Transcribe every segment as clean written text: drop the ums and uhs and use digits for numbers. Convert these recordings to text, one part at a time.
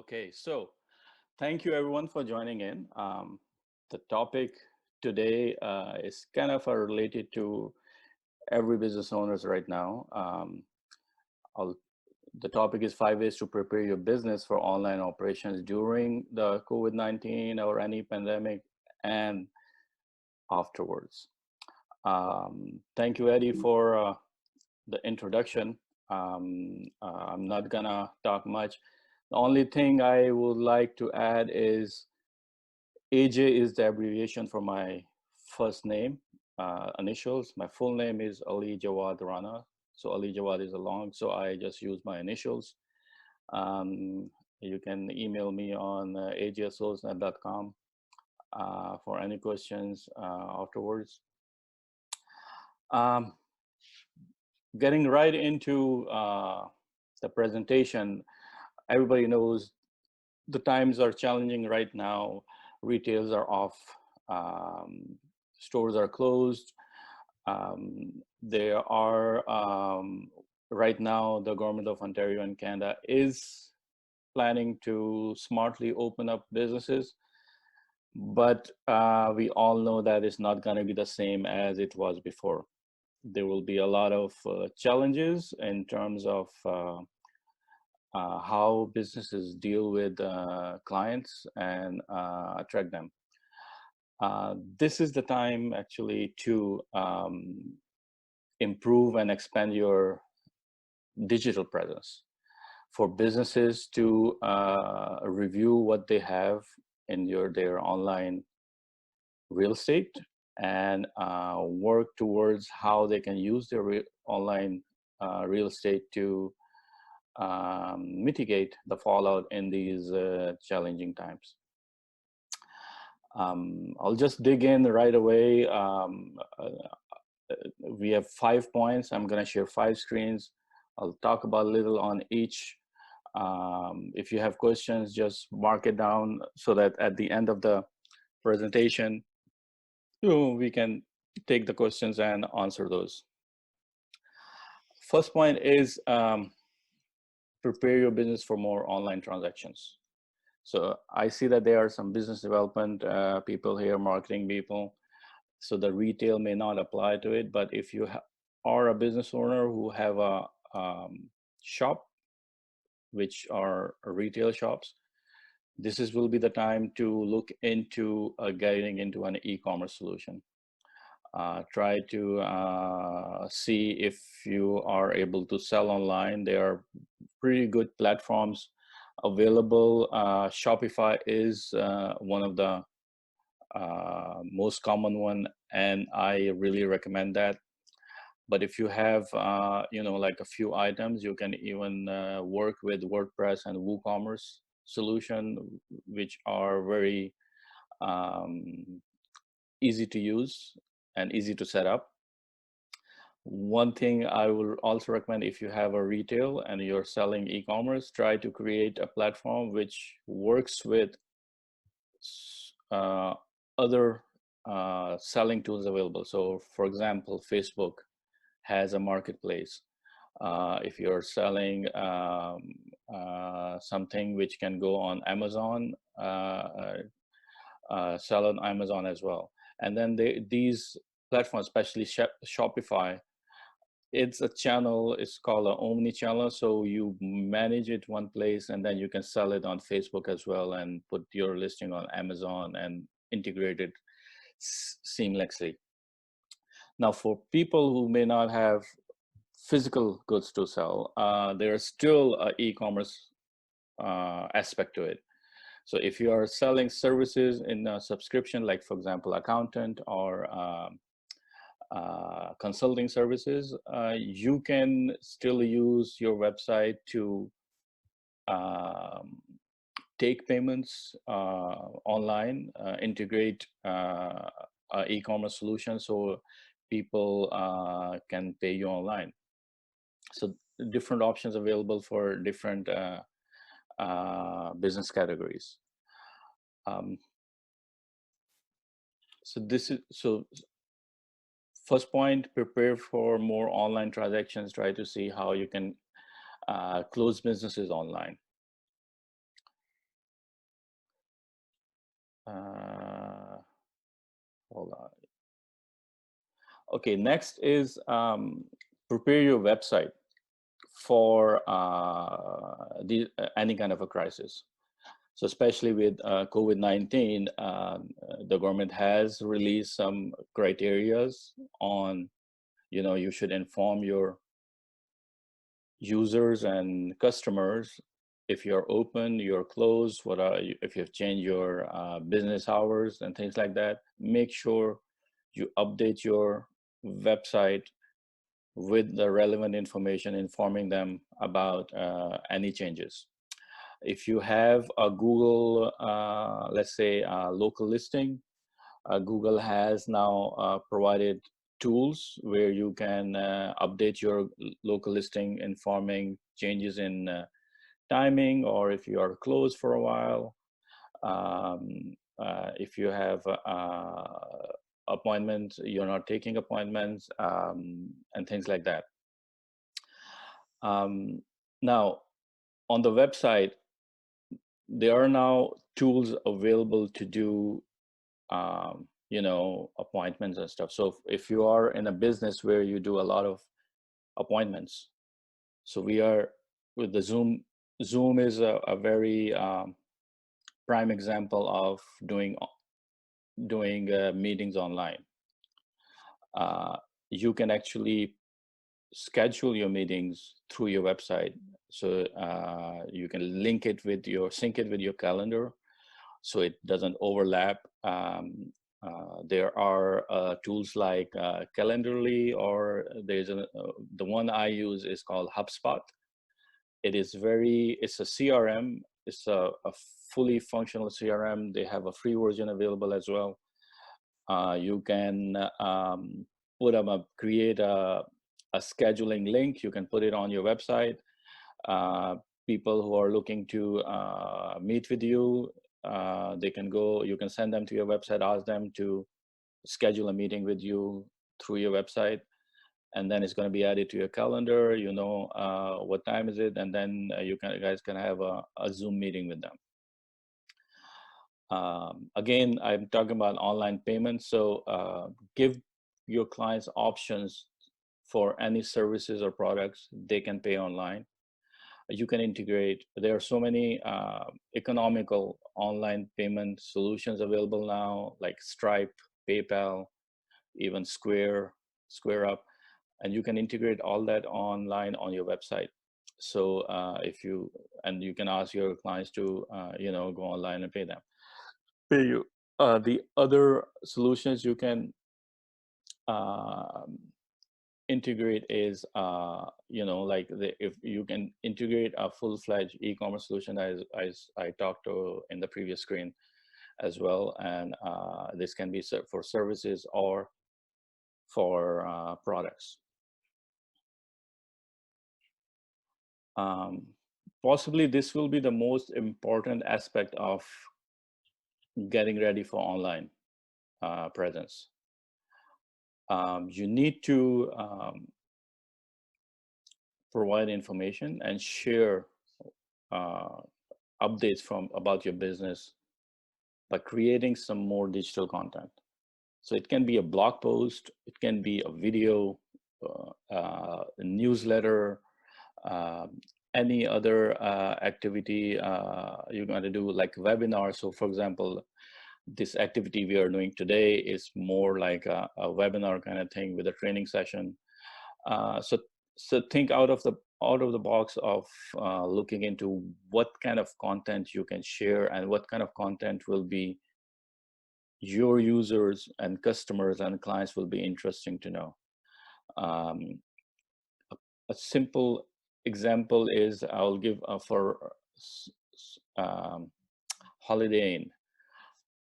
Okay, so thank you everyone for joining in. The topic today is kind of related to every business owners right now. I'll, the topic is 5 ways to prepare your business for online operations during the COVID-19 or any pandemic and afterwards. Thank you, Eddie, for the introduction. I'm not gonna talk much. The only thing I would like to add is AJ is the abbreviation for my first name, initials. My full name is Ali Jawad Rana. So Ali Jawad is a long, so I just use my initials. Um, you can email me on ajssolesnet.com for any questions afterwards. Um, Getting right into the presentation, everybody knows the times are challenging right now. Retails are off, um, stores are closed. There are right now the government of Ontario and Canada is planning to smartly open up businesses, but we all know that it's not going to be the same as it was before. There will be a lot of challenges in terms of how businesses deal with clients and attract them. This is the time actually to improve and expand your digital presence for businesses to review what they have in their online real estate and work towards how they can use their online real estate to mitigate the fallout in these challenging times. I'll just dig in right away. We have 5 points. I'm going to share 5 screens. I'll talk about a little on each. If you have questions, just mark it down so that at the end of the presentation, we can take the questions and answer those. First point is prepare your business for more online transactions. So I see that there are some business development people here, marketing people. So the retail may not apply to it, but if you are a business owner who have a shop, which are retail shops, will be the time to look into getting into an e-commerce solution. Try to see if you are able to sell online. There are pretty good platforms available. Shopify is one of the most common one, and I really recommend that. But if you have like a few items, you can even work with WordPress and WooCommerce solution, which are very easy to use and easy to set up. One thing I will also recommend, if you have a retail and you're selling e-commerce, try to create a platform which works with other selling tools available. So for example, Facebook has a marketplace. If you're selling something which can go on Amazon, sell on Amazon as well. And then these platforms, especially Shopify, it's a channel, it's called an omni-channel. So you manage it one place and then you can sell it on Facebook as well and put your listing on Amazon and integrate it seamlessly. Now, for people who may not have physical goods to sell, there's still an e-commerce aspect to it. So if you are selling services in a subscription, like for example, accountant or consulting services, you can still use your website to take payments online, integrate e-commerce solution so people can pay you online. So different options available for different business categories. So first point, prepare for more online transactions. Try to see how you can close businesses online. Hold on. Okay, next is prepare your website for any kind of a crisis. So especially with COVID-19, the government has released some criterias on, you should inform your users and customers if you're open, you're closed, if you've changed your business hours and things like that. Make sure you update your website with the relevant information, informing them about any changes. If you have a Google, let's say local listing, Google has now provided tools where you can update your local listing, informing changes in timing, or if you are closed for a while. If you have appointments, you're not taking appointments, and things like that. Now, on the website, there are now tools available to do appointments and stuff. So if you are in a business where you do a lot of appointments, so we are with the Zoom is a very prime example of doing meetings online. You can actually schedule your meetings through your website. So you can sync it with your calendar, so it doesn't overlap. There are tools like Calendarly, or the one I use is called HubSpot. It's a CRM. It's a fully functional CRM. They have a free version available as well. You can create a scheduling link. You can put it on your website. People who are looking to meet with you, you can send them to your website, ask them to schedule a meeting with you through your website, and then it's going to be added to your calendar. What time is it, and then you guys can have a Zoom meeting with them. Again, I'm talking about online payments, so give your clients options for any services or products they can pay online. You can integrate. There are so many economical online payment solutions available now, like Stripe, PayPal, even Square Up, and you can integrate all that online on your website. So you can ask your clients to go online and pay you. The other solutions you can integrate is if you can integrate a full-fledged e-commerce solution, as I talked to in the previous screen as well, and this can be for services or for products. Possibly this will be the most important aspect of getting ready for online presence. You need to provide information and share updates about your business by creating some more digital content. So it can be a blog post, it can be a video, a newsletter, any other activity you're going to do, like webinar. So for example, this activity we are doing today is more like a webinar kind of thing with a training session. So think out of the box of looking into what kind of content you can share and what kind of content will be your users and customers and clients will be interesting to know. A simple example is I'll give for Holiday Inn.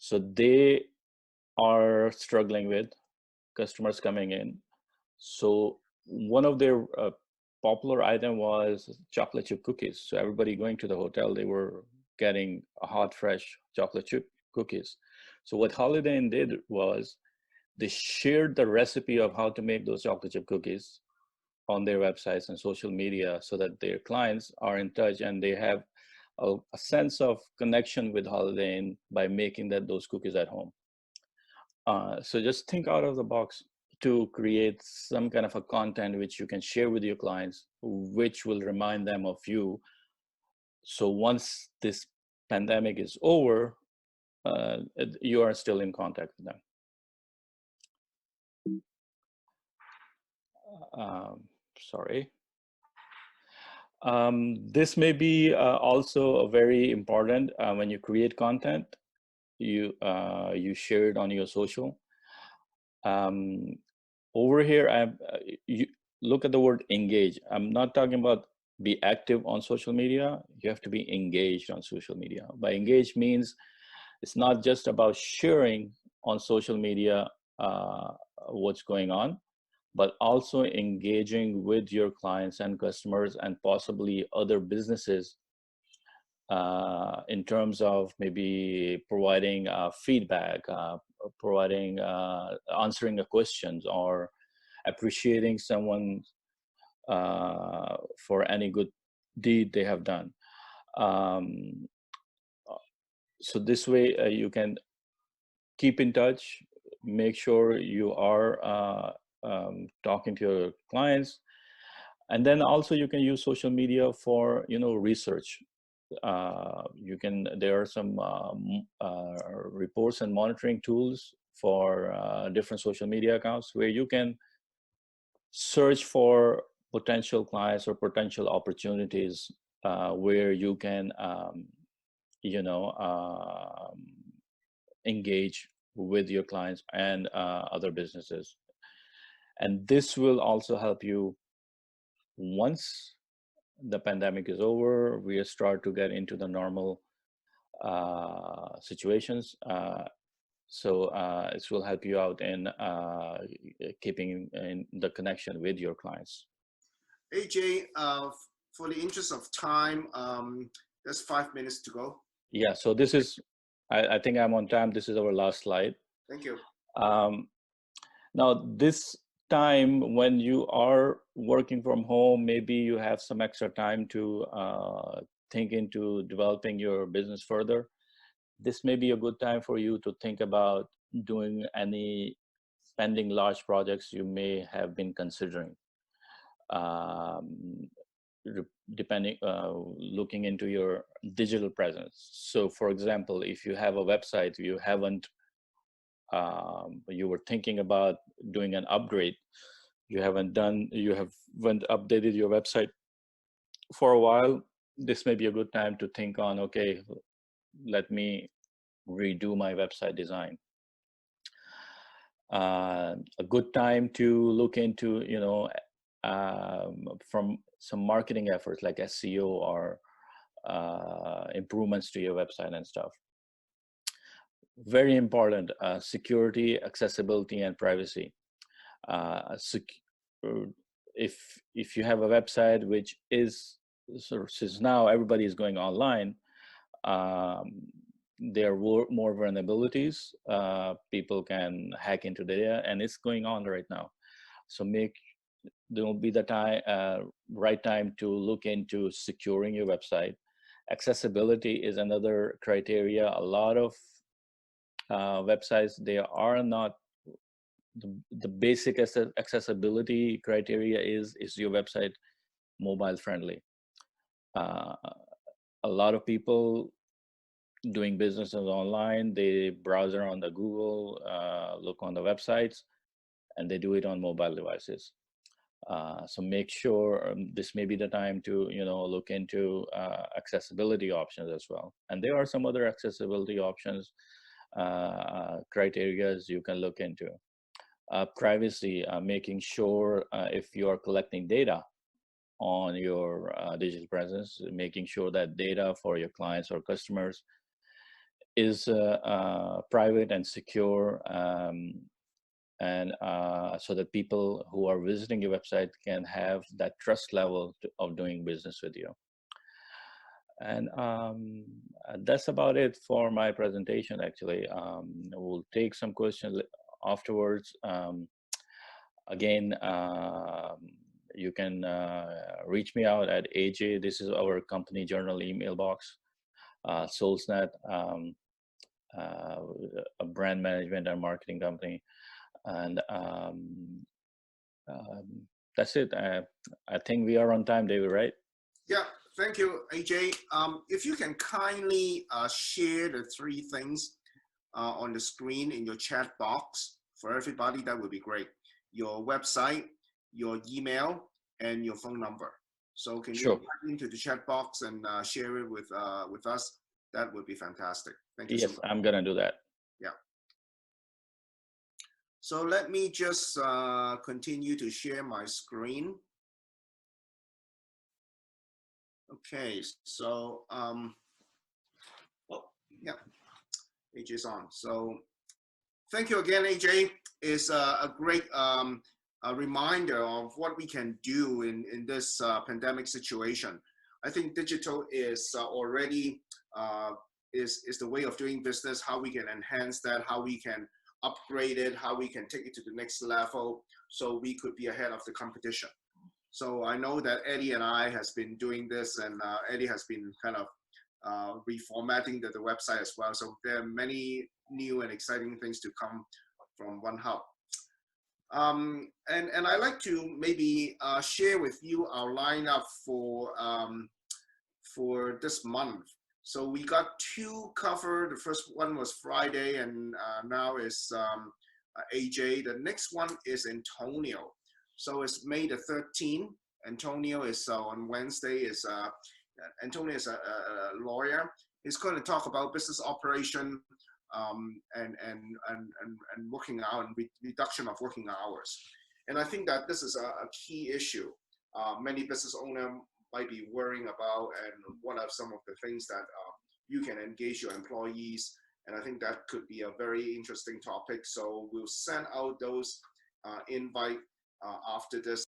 So they are struggling with customers coming in. So one of their popular item was chocolate chip cookies. So everybody going to the hotel, they were getting a hot, fresh chocolate chip cookies. So what Holiday Inn did was they shared the recipe of how to make those chocolate chip cookies on their websites and social media, so that their clients are in touch and they have a sense of connection with Holiday Inn by making those cookies at home. So just think out of the box to create some kind of a content which you can share with your clients, which will remind them of you. So once this pandemic is over, you are still in contact with them. Sorry. This may be also very important when you create content. You share it on your social. Over here, you look at the word engage. I'm not talking about be active on social media. You have to be engaged on social media. By engage means it's not just about sharing on social media what's going on, but also engaging with your clients and customers and possibly other businesses in terms of maybe providing feedback, providing, answering the questions, or appreciating someone for any good deed they have done. So this way you can keep in touch, make sure you are talking to your clients, and then also you can use social media for research. There are some reports and monitoring tools for different social media accounts where you can search for potential clients or potential opportunities where you can engage with your clients and other businesses. And this will also help you once the pandemic is over, we start to get into the normal situations. So it will help you out in keeping in the connection with your clients. AJ, for the interest of time, there's 5 minutes to go. Yeah, so this is, I think I'm on time. This is our last slide. Thank you. Now, this time when you are working from home, maybe you have some extra time to think into developing your business further. This may be a good time for you to think about doing any pending large projects you may have been considering. Looking into your digital presence. So for example, if you have a website, you were thinking about doing an upgrade, you haven't updated your website for a while, this may be a good time to think on, okay, let me redo my website design. A good time to look into, from some marketing efforts like SEO or improvements to your website and stuff. Very important, security, accessibility, and privacy. If you have a website which is since now everybody is going online, there were more vulnerabilities. People can hack into data, and it's going on right now. So there will be the right time to look into securing your website. Accessibility is another criteria. A lot of websites, they are not the basic accessibility criteria is your website mobile friendly. A lot of people doing businesses online, they browse around the Google, look on the websites, and they do it on mobile devices. So make sure this may be the time to look into accessibility options as well. And there are some other accessibility options, criteria you can look into. Privacy, making sure if you are collecting data on your digital presence, making sure that data for your clients or customers is private and secure, and so that people who are visiting your website can have that trust level of doing business with you. And that's about it for my presentation, actually. We'll take some questions afterwards. Again, you can reach me out at AJ. This is our company journal email box. SoulsNet, a brand management and marketing company, and that's it. I think we are on time, David, right? Yeah, thank you, AJ. If you can kindly share the three things on the screen in your chat box for everybody, that would be great. Your website, your email, and your phone number. So can you Sure. type into the chat box and share it with us? That would be fantastic. Thank you so Yes, much. I'm gonna do that. Yeah. So let me just continue to share my screen. Okay, so oh yeah, AJ's on. So thank you again, AJ. It's a great a reminder of what we can do in this pandemic situation. I think digital is already is the way of doing business. How we can enhance that, how we can upgrade it, how we can take it to the next level, so we could be ahead of the competition. So I know that Eddie and I has been doing this, and Eddie has been kind of reformatting the website as well. So there are many new and exciting things to come from OneHub. And I like to maybe share with you our lineup for this month. So we got two covered. The first one was Friday, and now is AJ. The next one is Antonio. So it's May the 13th. Antonio is on Wednesday. Antonio is a lawyer. He's going to talk about business operation and working out and reduction of working hours. And I think that this is a key issue. Many business owners might be worrying about, and what are some of the things that you can engage your employees. And I think that could be a very interesting topic. So we'll send out those invite after this.